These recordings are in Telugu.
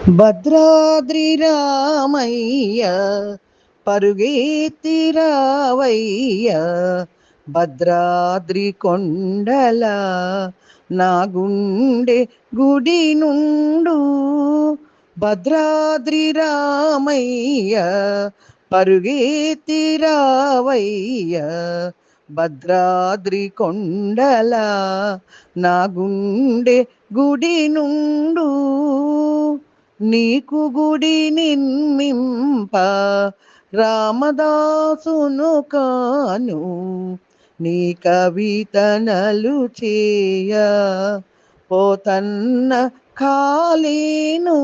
భద్రాద్రి రామయ్య పరుగెత్తి రావయ్య, భద్రాద్రి కొండల నా గుండె గుడి నుండు. భద్రాద్రి రామయ్య పరుగెత్తి రావయ్య, భద్రాద్రి కొండల నా గుండె గుడి నుండు. నీకు గుడి నిర్మింప రామదాసును కాను, నీ కవితనలు చేయ పోతన్న కాలేను.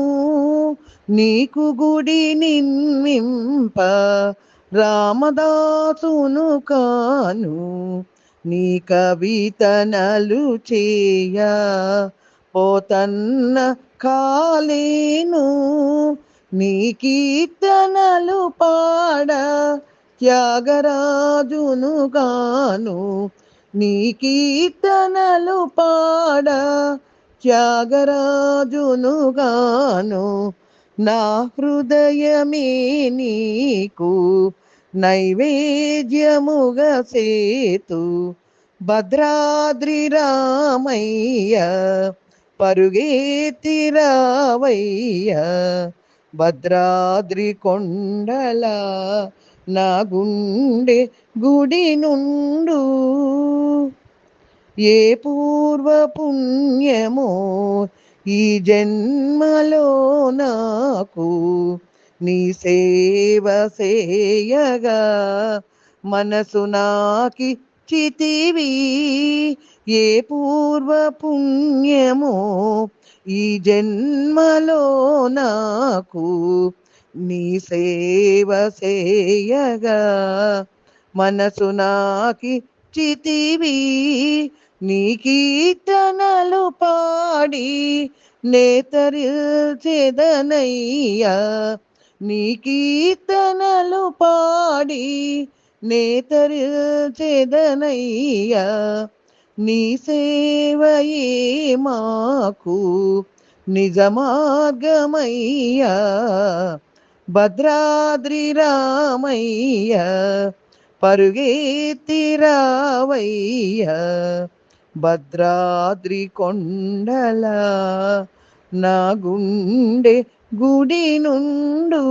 నీకు గుడి నిర్మింప రామదాసును కాను, నీ కవితనలు చేయ పోతన్న కాలేను. నీ కీర్తనలు పాడ త్యాగరాజును గాను, నీ కీర్తనలు పాడ త్యాగరాజును గాను. నా హృదయమే నీకు నైవేద్యముగా సేతు. భద్రాద్రి రామయ్య పరుగెత్తి రావయ్య, భద్రాద్రి కొండల నా గుండె గుడి నుండు. ఏ పూర్వ పుణ్యమో ఈ జన్మలో నాకు, నీ సేవ సేయగా మనసు నాకిచ్చితివి. ఏ పూర్వ పుణ్యమో ఈ జన్మలో నాకు, నీ సేవ సేయగా మనసు నాకిచ్చితివి. నీ కీర్తనలు పాడి నేతరిల్చెదనయ్యా, నీ కీర్తనలు పాడి నేతరిల్చెదనయ్యా. నీ సేవయే మాకు నిజ మార్గమయ్యా. భద్రాద్రి రామయ్య పరుగెత్తి రావయ్య, భద్రాద్రి కొండల నా గుండె గుడి నుండు.